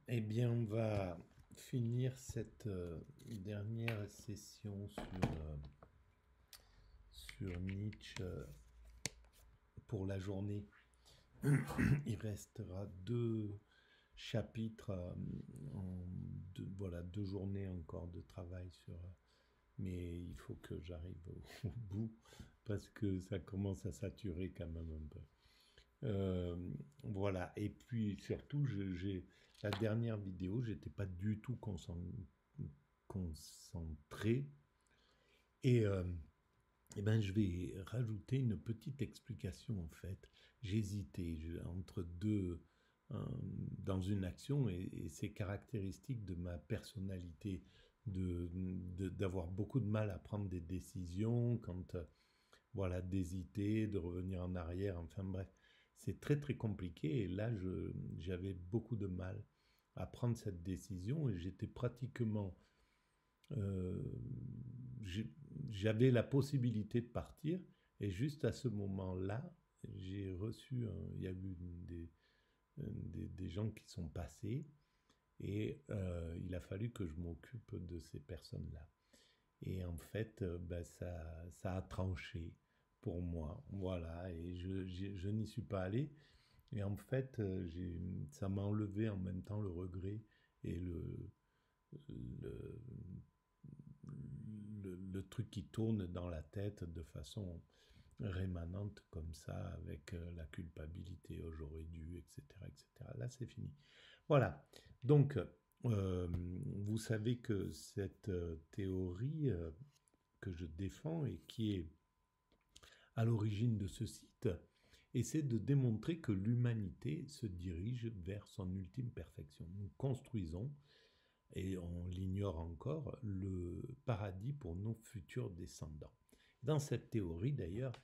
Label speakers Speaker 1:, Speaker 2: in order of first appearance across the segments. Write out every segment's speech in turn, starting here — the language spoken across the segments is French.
Speaker 1: Eh bien, on va finir cette dernière session sur Nietzsche pour la journée. Il restera deux chapitres, voilà, 2 journées encore de travail mais il faut que j'arrive au bout parce que ça commence à saturer quand même un peu. Voilà, et puis surtout, la dernière vidéo, j'étais pas du tout concentré, et, eh ben, je vais rajouter une petite explication en fait. J'hésitais entre deux, dans une action, et c'est caractéristique de ma personnalité d'avoir beaucoup de mal à prendre des décisions, voilà, d'hésiter, de revenir en arrière, enfin bref, c'est très très compliqué. Et là, j'avais beaucoup de mal à prendre cette décision, et j'étais pratiquement, euh, j'avais la possibilité de partir, et juste à ce moment-là, j'ai reçu, il y a eu des gens qui sont passés, et il a fallu que je m'occupe de ces personnes-là. Et en fait, ben, ça a tranché pour moi, voilà, et je n'y suis pas allé. Et en fait, ça m'a enlevé en même temps le regret et le, le truc qui tourne dans la tête de façon rémanente comme ça, avec la culpabilité, oh, j'aurais dû, etc., etc. Là, c'est fini. Voilà. Donc, vous savez que cette théorie que je défends et qui est à l'origine de ce site essaie de démontrer que l'humanité se dirige vers son ultime perfection. Nous construisons, et on l'ignore encore, le paradis pour nos futurs descendants. Dans cette théorie, d'ailleurs,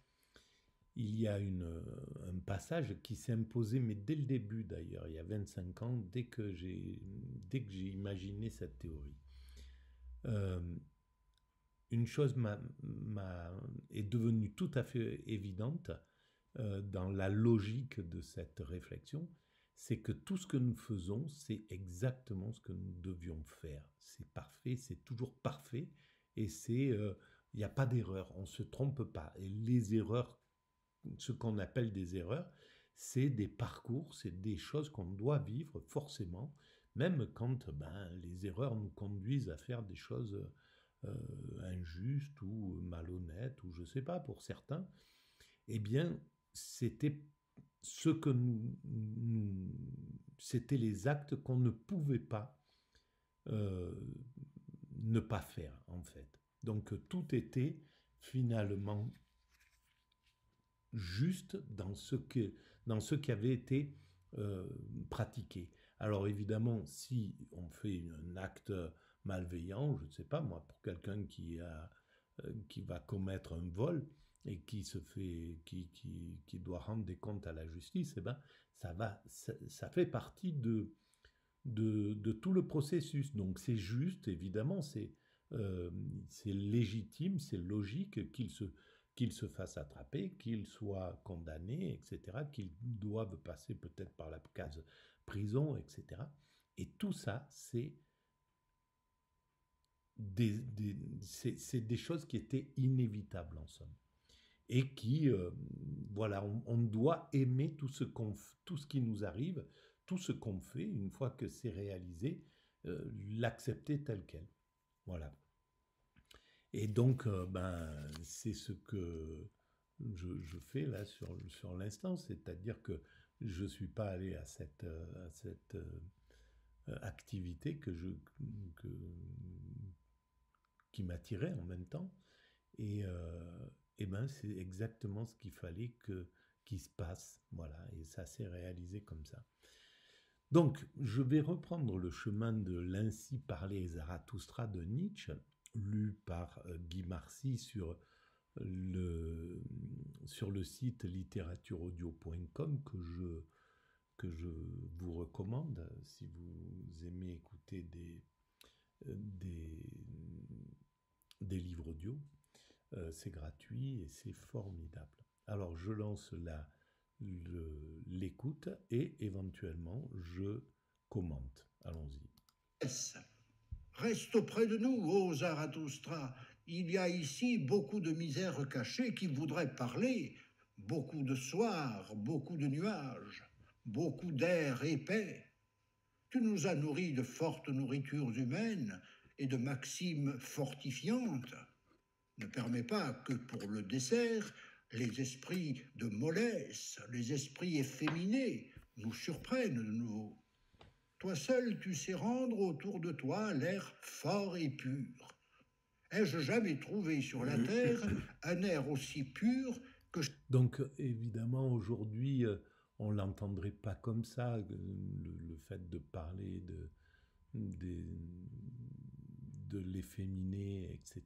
Speaker 1: il y a un passage qui s'est imposé, mais dès le début d'ailleurs, il y a 25 ans, dès que j'ai imaginé cette théorie. Une chose est devenue tout à fait évidente dans la logique de cette réflexion, c'est que tout ce que nous faisons, c'est exactement ce que nous devions faire. C'est parfait, c'est toujours parfait, et il n'y a pas d'erreur, on ne se trompe pas. Et les erreurs, ce qu'on appelle des erreurs, c'est des parcours, c'est des choses qu'on doit vivre forcément, même quand les erreurs nous conduisent à faire des choses injustes ou malhonnêtes, ou je ne sais pas, pour certains. Eh bien, c'était ce que c'était les actes qu'on ne pouvait pas euh, ne pas faire, en fait. Donc tout était finalement juste dans ce qui avait été euh, pratiqué. Alors évidemment, si on fait un acte malveillant, je ne sais pas moi, pour quelqu'un qui va commettre un vol et qui doit rendre des comptes à la justice, eh ben, ça fait partie de tout le processus. Donc c'est juste, évidemment, c'est légitime, c'est logique qu'il se fasse attraper, qu'il soit condamné, etc., qu'il doive passer peut-être par la case prison, etc. Et tout ça, c'est des choses qui étaient inévitables en somme. Et voilà, on doit aimer tout ce qui nous arrive, tout ce qu'on fait, une fois que c'est réalisé, l'accepter tel quel. Voilà. Et donc, c'est ce que je fais là sur l'instant, c'est-à-dire que je ne suis pas allé à cette activité que, qui m'attirait en même temps. Et ben, c'est exactement ce qu'il fallait qu'il se passe. Voilà, et ça s'est réalisé comme ça. Donc, je vais reprendre le chemin de l'Ainsi parlait Zarathustra de Nietzsche, lu par Guy Marcy sur le site littératureaudio.com que je vous recommande si vous aimez écouter des, des livres audio. C'est gratuit et c'est formidable. Alors je lance l'écoute et éventuellement je commente. Allons-y.
Speaker 2: Reste auprès de nous, ô Zarathustra. Il y a ici beaucoup de misères cachées qui voudraient parler, beaucoup de soirs, beaucoup de nuages, beaucoup d'air épais. Tu nous as nourris de fortes nourritures humaines et de maximes fortifiantes. Ne permets pas que pour le dessert, les esprits de mollesse, les esprits efféminés nous surprennent de nouveau. Toi seul, tu sais rendre autour de toi l'air fort et pur. Ai-je jamais trouvé sur la terre un air aussi pur que...
Speaker 1: Donc, évidemment, aujourd'hui, on ne l'entendrait pas comme ça, le fait de parler de l'efféminé, etc.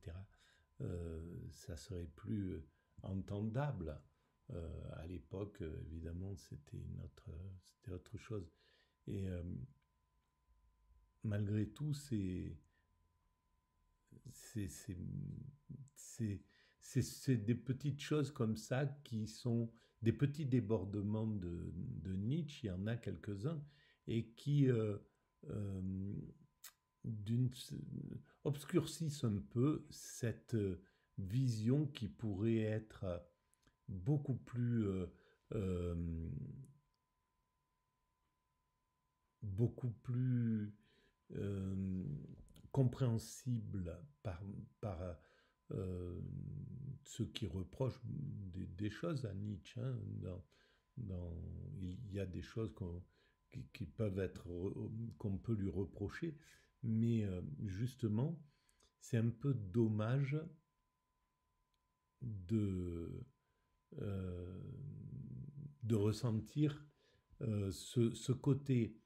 Speaker 1: Ça serait plus entendable. À l'époque, évidemment, c'était autre chose. Et malgré tout, c'est des petites choses comme ça qui sont des petits débordements de Nietzsche, il y en a quelques-uns, et qui d'une, obscurcissent un peu cette vision qui pourrait être beaucoup plus beaucoup plus euh, compréhensible par ceux qui reprochent des choses à Nietzsche. Hein, il y a des choses qui peuvent être qu'on peut lui reprocher, mais justement, c'est un peu dommage de euh, de ressentir ce côté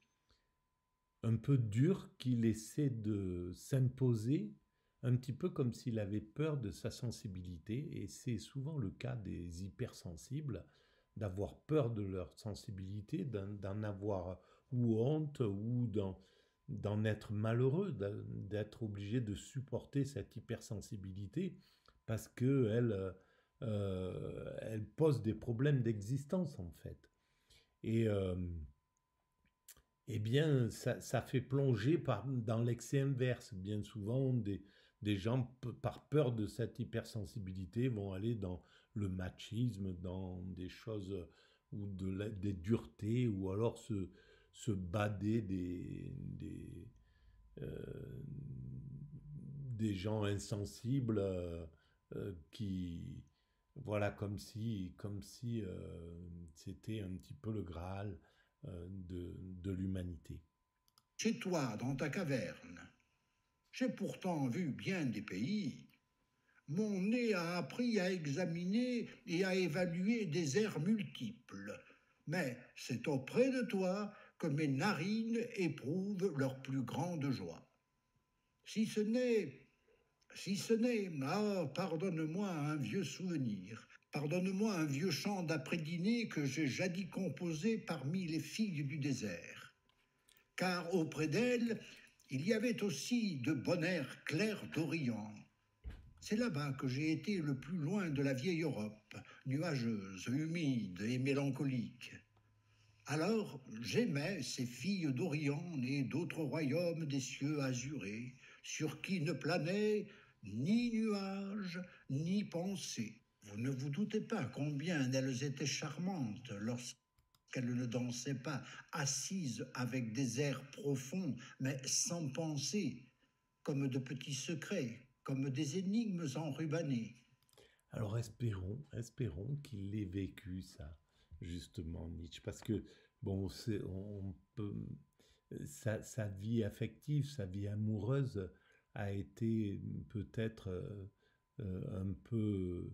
Speaker 1: un peu dur qu'il essaie de s'imposer, un petit peu comme s'il avait peur de sa sensibilité, et c'est souvent le cas des hypersensibles, d'avoir peur de leur sensibilité, d'en avoir ou honte, ou d'en être malheureux, d'être obligé de supporter cette hypersensibilité, parce qu'elle elle pose des problèmes d'existence en fait. Et eh bien, ça fait plonger dans l'excès inverse. Bien souvent, des gens, par peur de cette hypersensibilité, vont aller dans le machisme, dans des choses ou des duretés, ou alors se bader euh, des gens insensibles qui, voilà, comme si c'était un petit peu le Graal de l'humanité.
Speaker 2: Chez toi, dans ta caverne, j'ai pourtant vu bien des pays. Mon nez a appris à examiner et à évaluer des airs multiples. Mais c'est auprès de toi que mes narines éprouvent leur plus grande joie. Si ce n'est, pardonne-moi un vieux souvenir, pardonne-moi un vieux chant d'après-dîner que j'ai jadis composé parmi les filles du désert. Car auprès d'elles, il y avait aussi de bon air clair d'Orient. C'est là-bas que j'ai été le plus loin de la vieille Europe, nuageuse, humide et mélancolique. Alors j'aimais ces filles d'Orient et d'autres royaumes des cieux azurés, sur qui ne planait ni nuage, ni pensée. Vous ne vous doutez pas combien elles étaient charmantes lorsqu'elles ne dansaient pas, assises avec des airs profonds, mais sans pensée, comme de petits secrets, comme des énigmes enrubannées.
Speaker 1: Alors espérons qu'il ait vécu ça, justement, Nietzsche, parce que, bon, on peut, sa vie affective, sa vie amoureuse a été peut-être un peu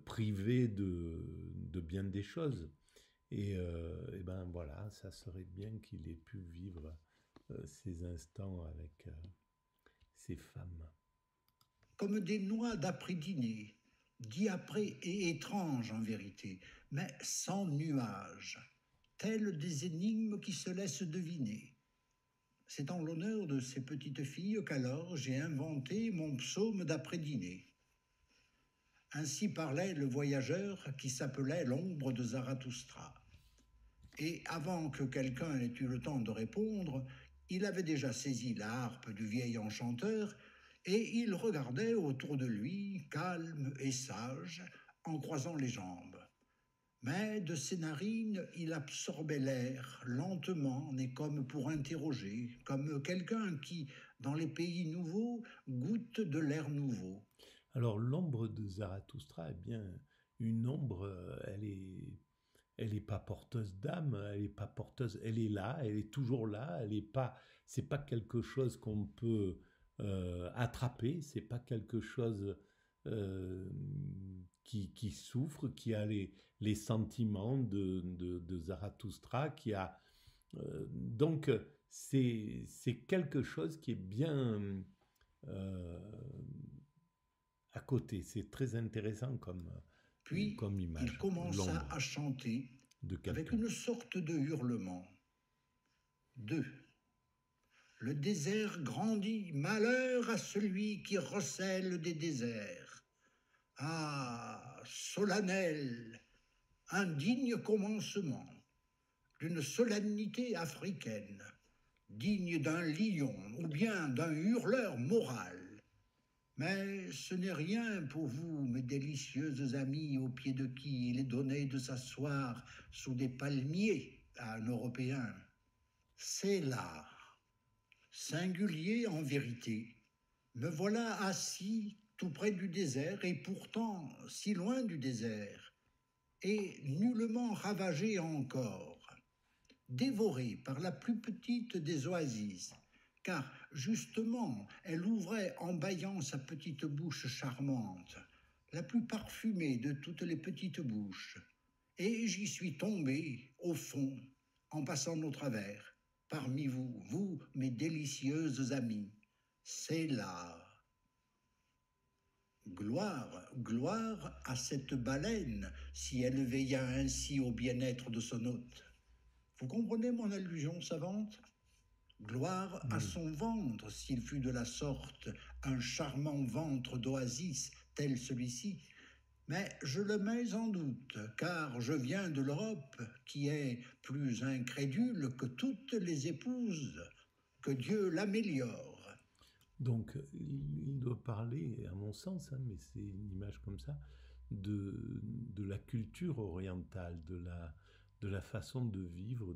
Speaker 1: privée de bien des choses. Et ben voilà, ça serait bien qu'il ait pu vivre ces instants avec ces femmes.
Speaker 2: Comme des noix d'après-dîner, diaprées et étranges en vérité, mais sans nuages, telles des énigmes qui se laissent deviner. C'est en l'honneur de ces petites filles qu'alors j'ai inventé mon psaume d'après-dîner. Ainsi parlait le voyageur qui s'appelait l'ombre de Zarathustra. Et avant que quelqu'un ait eu le temps de répondre, Il avait déjà saisi la harpe du vieil enchanteur et il regardait autour de lui, calme et sage, en croisant les jambes. Mais de ses narines, il absorbait l'air lentement, et comme pour interroger, comme quelqu'un qui, dans les pays nouveaux, goûte de l'air nouveau.
Speaker 1: Alors l'ombre de Zarathustra, eh bien, une ombre, elle est pas porteuse d'âme, elle est pas porteuse, elle est là, elle est toujours là, elle est pas, c'est pas quelque chose qu'on peut attraper, c'est pas quelque chose euh, qui souffre, qui a les sentiments de Zarathustra, qui a donc c'est quelque chose qui est bien euh, à côté. C'est très intéressant
Speaker 2: Puis
Speaker 1: comme
Speaker 2: il
Speaker 1: image,
Speaker 2: commença
Speaker 1: l'ombre
Speaker 2: à chanter
Speaker 1: de
Speaker 2: avec
Speaker 1: quelqu'un.
Speaker 2: une sorte de hurlement. 2. Le désert grandit, malheur à celui qui recèle des déserts. Ah, solennel, indigne commencement d'une solennité africaine, digne d'un lion ou bien d'un hurleur moral. Mais ce n'est rien pour vous, mes délicieuses amies, au pied de qui il est donné de s'asseoir sous des palmiers à un Européen. C'est là, singulier en vérité. Me voilà assis tout près du désert et pourtant si loin du désert, et nullement ravagé encore, dévoré par la plus petite des oasis, car justement elle ouvrait en bâillant sa petite bouche charmante, la plus parfumée de toutes les petites bouches, et j'y suis tombé, au fond, en passant au travers, parmi vous, vous, mes délicieuses amies. C'est là. Gloire, gloire à cette baleine, si elle veilla ainsi au bien-être de son hôte. Vous comprenez mon allusion savante? Gloire à
Speaker 1: Oui.
Speaker 2: son ventre, s'il fut de la sorte un charmant ventre d'oasis tel celui-ci. Mais je le mets en doute, car je viens de l'Europe, qui est plus incrédule que toutes les épouses. Que Dieu l'améliore.
Speaker 1: Donc, il doit parler, à mon sens, hein, mais c'est une image comme ça, de la culture orientale, de la façon de vivre,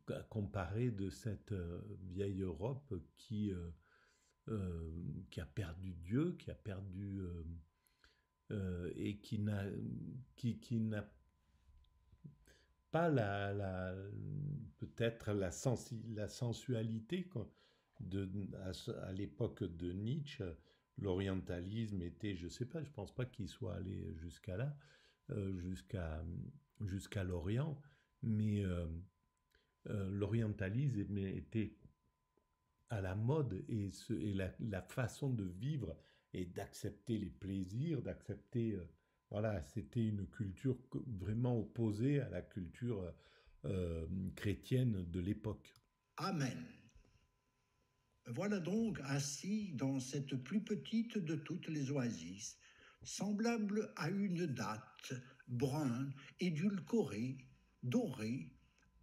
Speaker 1: à comparer de cette vieille Europe qui a perdu Dieu, qui a perdu et qui n'a pas peut-être la sensualité à l'époque de Nietzsche. L'orientalisme était, je sais pas, je pense pas qu'il soit allé jusqu'à là, euh, jusqu'à jusqu'à l'Orient, mais l'orientalisme était à la mode et la façon de vivre et d'accepter les plaisirs, d'accepter, voilà, c'était une culture vraiment opposée à la culture chrétienne de l'époque.
Speaker 2: Amen. Voilà donc assis dans cette plus petite de toutes les oasis, semblable à une datte, brun, édulcoré, doré,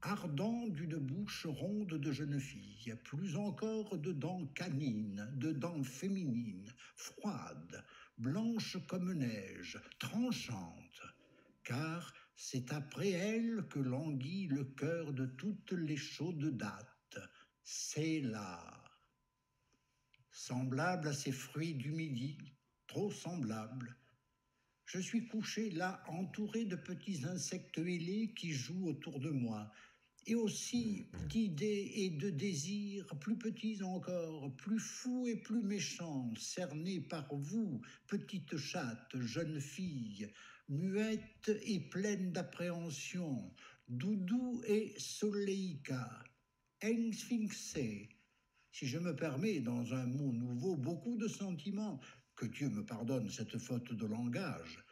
Speaker 2: ardent d'une bouche ronde de jeune fille, plus encore de dents canines, de dents féminines, froides, blanches comme neige, tranchantes, car c'est après elle que languit le cœur de toutes les chaudes dattes. C'est là. Semblable à ces fruits du midi, trop semblables. Je suis couché là, entouré de petits insectes ailés qui jouent autour de moi, et aussi d'idées et de désirs plus petits encore, plus fous et plus méchants, cernés par vous, petite chatte, jeune fille, muette et pleine d'appréhension, Doudou et Soleika, sphinxé, si je me permets, dans un mot nouveau, beaucoup de sentiments, que Dieu me pardonne cette faute de langage,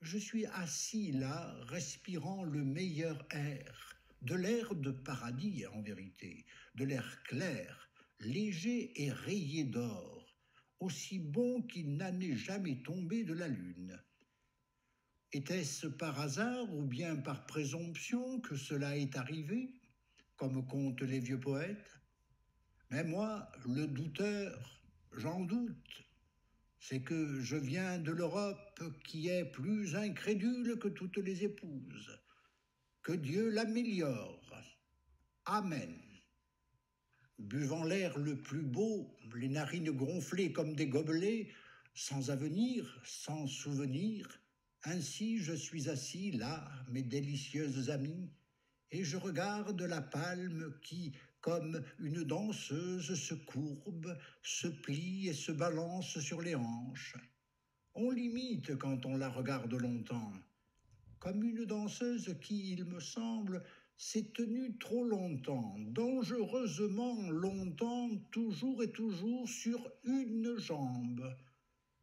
Speaker 2: je suis assis là, respirant le meilleur air, de l'air de paradis en vérité, de l'air clair, léger et rayé d'or, aussi bon qu'il n'en est jamais tombé de la lune. Était-ce par hasard ou bien par présomption que cela est arrivé? comme content les vieux poètes. Mais moi, le douteur, j'en doute. C'est que je viens de l'Europe qui est plus incrédule que toutes les épouses. Que Dieu l'améliore. Amen. Buvant l'air le plus beau, les narines gonflées comme des gobelets, sans avenir, sans souvenir, ainsi je suis assis là, mes délicieuses amies, et je regarde la palme qui, comme une danseuse, se courbe, se plie et se balance sur les hanches. On l'imite quand on la regarde longtemps, comme une danseuse qui, il me semble, s'est tenue trop longtemps, dangereusement longtemps, toujours et toujours sur une jambe.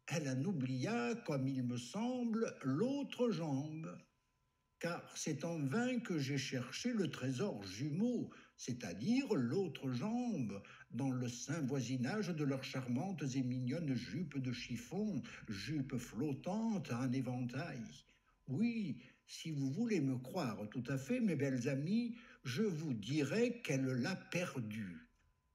Speaker 2: Elle en oublia, comme il me semble, l'autre jambe. Car c'est en vain que j'ai cherché le trésor jumeau, c'est-à-dire l'autre jambe, dans le saint voisinage de leurs charmantes et mignonnes jupes de chiffon, jupes flottantes à un éventail. Oui, si vous voulez me croire tout à fait, mes belles amies, je vous dirai qu'elle l'a perdue.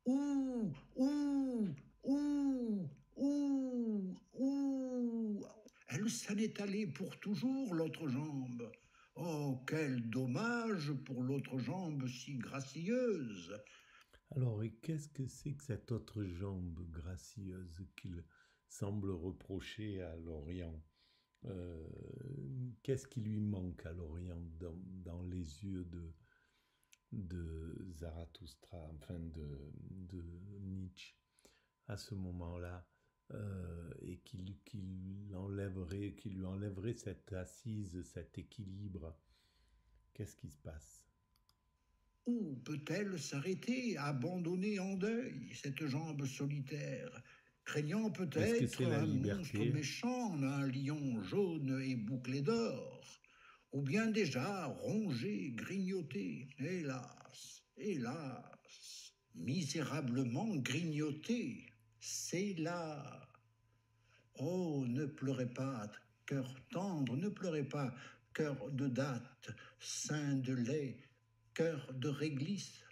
Speaker 2: Ouh, ouh, ouh, ouh, ouh. Elle s'en est allée pour toujours, l'autre jambe. Oh, quel dommage pour l'autre jambe si gracieuse.
Speaker 1: Alors, et qu'est-ce que c'est que cette autre jambe gracieuse qu'il semble reprocher à l'Orient? Euh, Qu'est-ce qui lui manque à l'Orient dans les yeux de Zarathustra, enfin de Nietzsche à ce moment-là, et qui lui enlèverait cette assise, cet équilibre? Qu'est-ce qui se passe?
Speaker 2: Où peut-elle s'arrêter, abandonner en deuil cette jambe solitaire, craignant
Speaker 1: Est-ce que
Speaker 2: peut-être
Speaker 1: c'est la
Speaker 2: un monstre
Speaker 1: liberté?
Speaker 2: méchant, un lion jaune et bouclé d'or, ou bien déjà rongé, grignoté, hélas, hélas, misérablement grignoté, c'est là. Oh, ne pleurez pas, cœur tendre, ne pleurez pas, cœur de date, sein de lait, cœur de réglisse.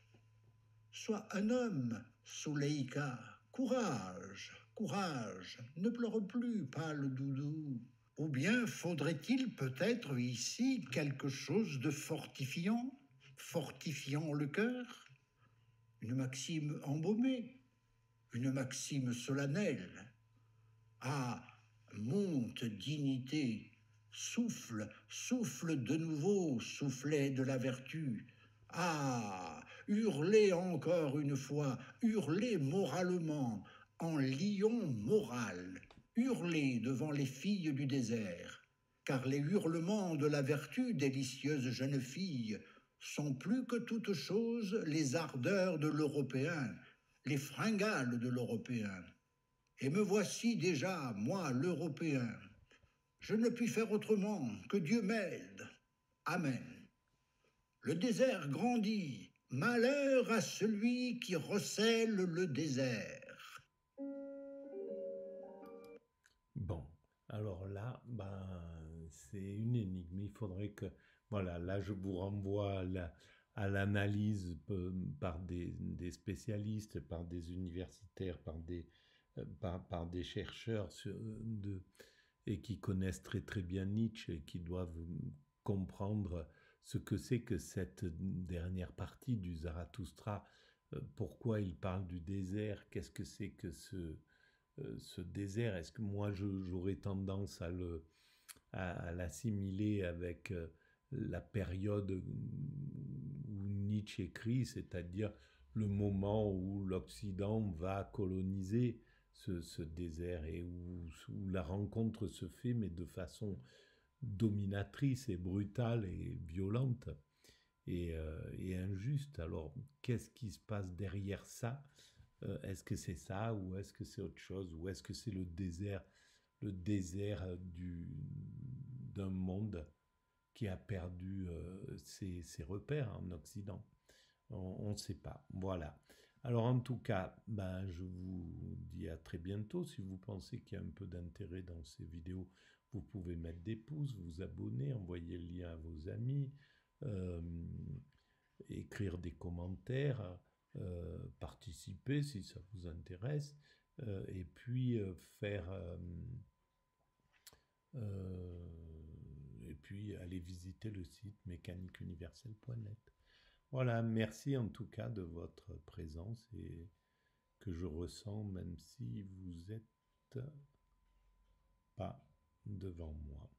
Speaker 2: Sois un homme, Soleika, courage, courage, ne pleure plus, pâle doudou. Ou bien faudrait-il peut-être ici quelque chose de fortifiant, fortifiant le cœur, une maxime embaumée, une maxime solennelle. Ah, monte, dignité, souffle, souffle de nouveau, soufflet de la vertu. Ah, hurlez encore une fois, hurlez moralement, en lion moral, hurlez devant les filles du désert, car les hurlements de la vertu, délicieuse jeune fille, sont plus que toute chose les ardeurs de l'Européen, les fringales de l'Européen. Et me voici déjà, moi, l'Européen. Je ne puis faire autrement, que Dieu m'aide. Amen. Le désert grandit. Malheur à celui qui recèle le désert.
Speaker 1: Bon, alors là, ben, c'est une énigme. Il faudrait que, voilà, là, je vous renvoie à l'analyse par des spécialistes, par des universitaires, par des chercheurs et qui connaissent très très bien Nietzsche et qui doivent comprendre ce que c'est que cette dernière partie du Zarathustra, pourquoi il parle du désert, qu'est-ce que c'est que ce désert. Est-ce que moi j'aurais tendance à l'assimiler avec la période où Nietzsche écrit, c'est-à-dire le moment où l'Occident va coloniser ce désert et où la rencontre se fait, mais de façon dominatrice et brutale et violente et injuste. Alors, qu'est-ce qui se passe derrière ça? Est-ce que c'est ça ou est-ce que c'est autre chose? Ou est-ce que c'est le désert d'un monde qui a perdu ses repères en Occident? On ne sait pas. Voilà. Alors en tout cas, ben, je vous dis à très bientôt. Si vous pensez qu'il y a un peu d'intérêt dans ces vidéos, vous pouvez mettre des pouces, vous abonner, envoyer le lien à vos amis. Euh, écrire des commentaires, participer si ça vous intéresse, et puis faire... et puis aller visiter le site mécaniqueuniverselle.net. Voilà, merci en tout cas de votre présence et que je ressens même si vous n'êtes pas devant moi.